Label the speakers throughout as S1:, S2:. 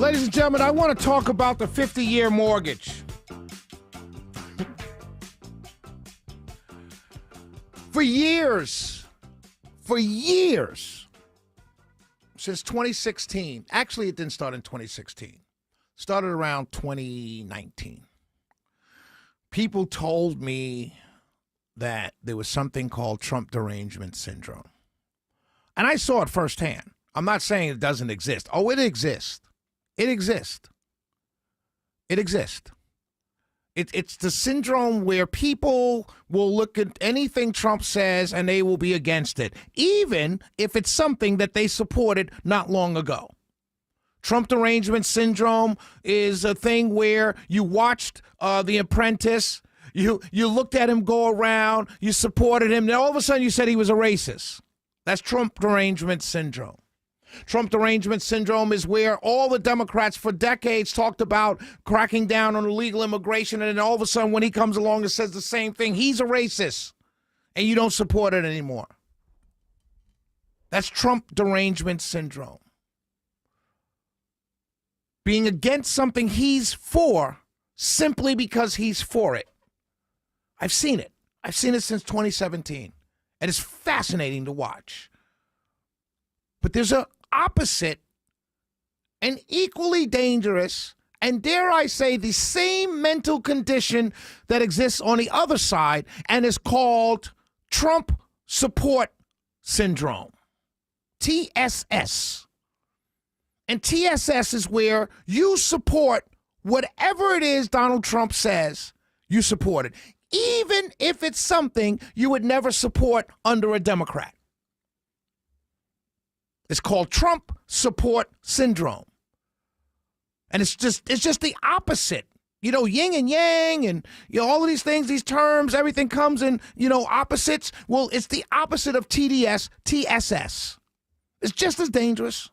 S1: Ladies and gentlemen, I want to talk about the 50-year mortgage. For years, since 2016, actually it didn't start in 2016, started around 2019, people told me that there was something called Trump derangement syndrome. And I saw it firsthand. I'm not saying it doesn't exist. Oh, it exists. It exists. It exists. It's the syndrome where people will look at anything Trump says and they will be against it, even if it's something that they supported not long ago. Trump derangement syndrome is a thing where you watched The Apprentice, you looked at him go around, you supported him, then all of a sudden you said he was a racist. That's Trump derangement syndrome. Trump derangement syndrome is where all the Democrats for decades talked about cracking down on illegal immigration, and then all of a sudden when he comes along and says the same thing, he's a racist, and you don't support it anymore. That's Trump derangement syndrome. Being against something he's for simply because he's for it. I've seen it. I've seen it since 2017, and it's fascinating to watch. But there's an opposite and equally dangerous, and dare I say, the same mental condition that exists on the other side, and is called Trump support syndrome, TSS. And TSS is where you support whatever it is Donald Trump says, you support it, even if it's something you would never support under a Democrat. It's called Trump support syndrome. And it's just the opposite. You know, yin and yang and all of these things, these terms, everything comes in, opposites. Well, it's the opposite of TSS. It's just as dangerous,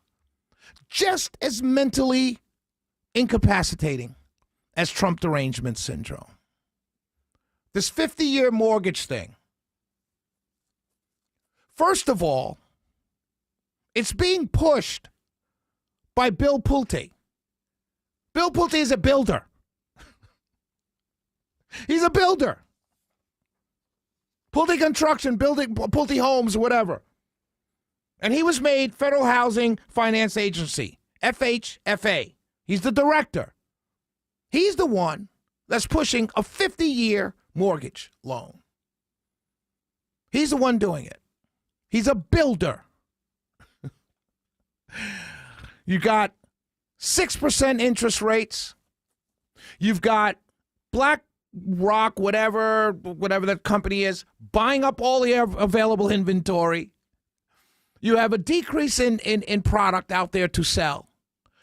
S1: just as mentally incapacitating as Trump derangement syndrome. This 50-year mortgage thing. First of all, it's being pushed by Bill Pulte. Bill Pulte is a builder. He's a builder. Pulte Construction, Pulte Homes, whatever. And he was made Federal Housing Finance Agency, FHFA. He's the director. He's the one that's pushing a 50-year mortgage loan. He's the one doing it. He's a builder. You got 6% interest rates. You've got BlackRock, whatever that company is, buying up all the available inventory. You have a decrease in product out there to sell.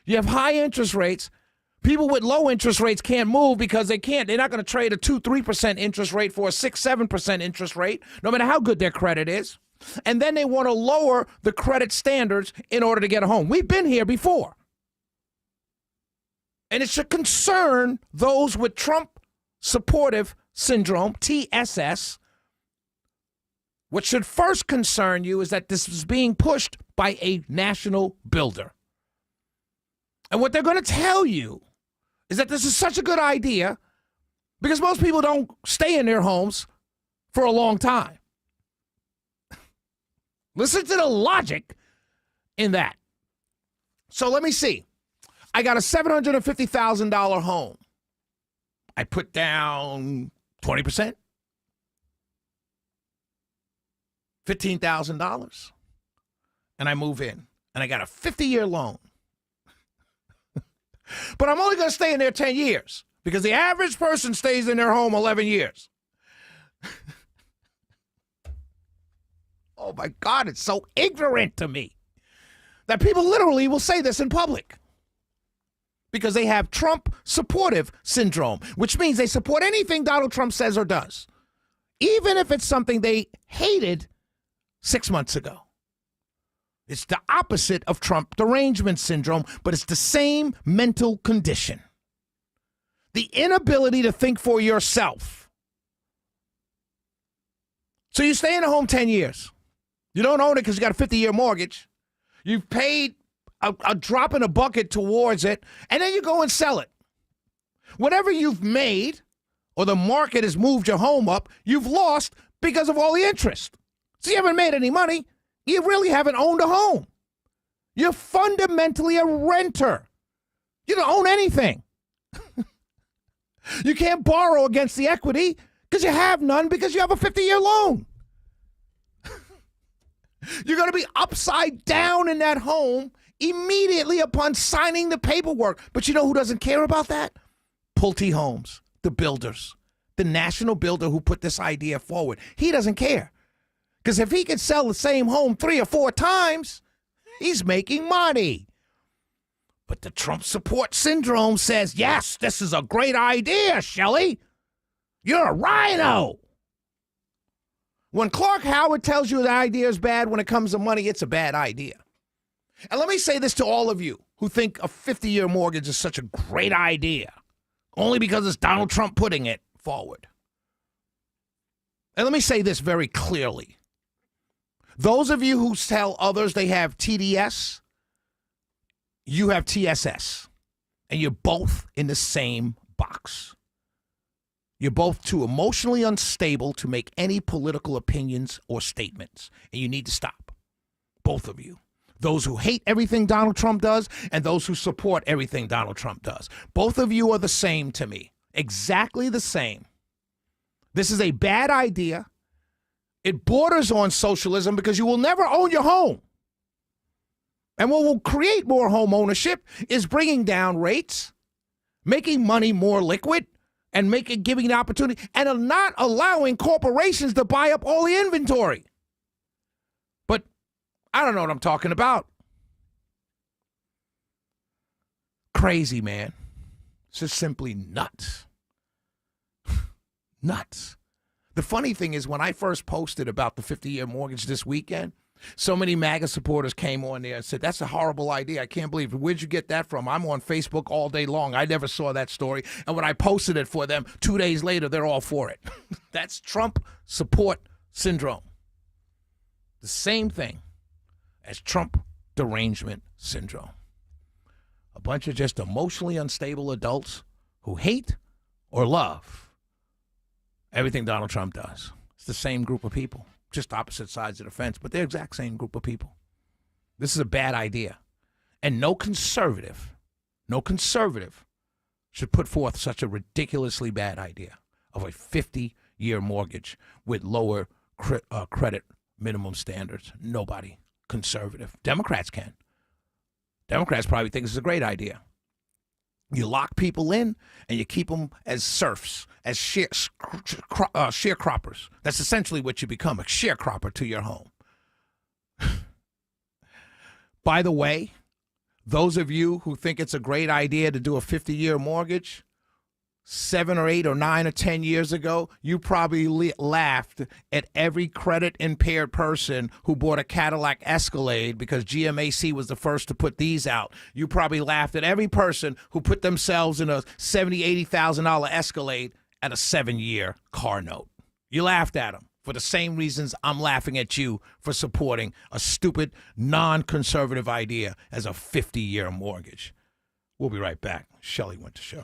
S1: You have high interest rates. People with low interest rates can't move because they can't. They're not going to trade a 2-3% interest rate for a 6-7% interest rate, no matter how good their credit is. And then they want to lower the credit standards in order to get a home. We've been here before. And it should concern those with Trump supportive syndrome, TSS. What should first concern you is that this is being pushed by a national builder. And what they're going to tell you is that this is such a good idea because most people don't stay in their homes for a long time. Listen to the logic in that. So let me see. I got a $750,000 home. I put down 20%, $15,000, and I move in. And I got a 50-year loan. But I'm only going to stay in there 10 years because the average person stays in their home 11 years. Oh, my God, it's so ignorant to me that people literally will say this in public because they have Trump supportive syndrome, which means they support anything Donald Trump says or does, even if it's something they hated 6 months ago. It's the opposite of Trump derangement syndrome, but it's the same mental condition. The inability to think for yourself. So you stay in a home 10 years. You don't own it because you got a 50-year mortgage. You've paid a drop in a bucket towards it, and then you go and sell it. Whatever you've made or the market has moved your home up, you've lost because of all the interest. So you haven't made any money. You really haven't owned a home. You're fundamentally a renter. You don't own anything. You can't borrow against the equity because you have none because you have a 50-year loan. You're going to be upside down in that home immediately upon signing the paperwork. But you know who doesn't care about that? Pulte Homes, the builders, the national builder who put this idea forward. He doesn't care. Because if he can sell the same home 3 or 4 times, he's making money. But the Trump support syndrome says, yes, this is a great idea, Shelley. You're a rhino. When Clark Howard tells you the idea is bad when it comes to money, it's a bad idea. And let me say this to all of you who think a 50-year mortgage is such a great idea, only because it's Donald Trump putting it forward. And let me say this very clearly. Those of you who tell others they have TDS, you have TSS, and you're both in the same box. You're both too emotionally unstable to make any political opinions or statements, and you need to stop. Both of you. Those who hate everything Donald Trump does and those who support everything Donald Trump does. Both of you are the same to me. Exactly the same. This is a bad idea. It borders on socialism because you will never own your home. And what will create more home ownership is bringing down rates, making money more liquid, and giving the opportunity, and not allowing corporations to buy up all the inventory. But I don't know what I'm talking about. Crazy, man. It's just simply nuts. Nuts. The funny thing is, when I first posted about the 50-year mortgage this weekend, so many MAGA supporters came on there and said, that's a horrible idea. I can't believe it. Where'd you get that from? I'm on Facebook all day long. I never saw that story. And when I posted it for them, 2 days later, they're all for it. That's Trump support syndrome. The same thing as Trump derangement syndrome. A bunch of just emotionally unstable adults who hate or love everything Donald Trump does. It's the same group of people. Just opposite sides of the fence, but they're the exact same group of people. This is a bad idea. And no conservative should put forth such a ridiculously bad idea of a 50-year mortgage with lower credit minimum standards. Nobody conservative. Democrats can. Democrats probably think it's a great idea. You lock people in and you keep them as serfs, as sharecroppers. That's essentially what you become, a sharecropper to your home. By the way, those of you who think it's a great idea to do a 50-year mortgage, 7 or 8 or 9 or 10 years ago, you probably laughed at every credit-impaired person who bought a Cadillac Escalade because GMAC was the first to put these out. You probably laughed at every person who put themselves in a $70,000, $80,000 Escalade at a 7-year car note. You laughed at them for the same reasons I'm laughing at you for supporting a stupid, non-conservative idea as a 50-year mortgage. We'll be right back. Shelley Winter Show.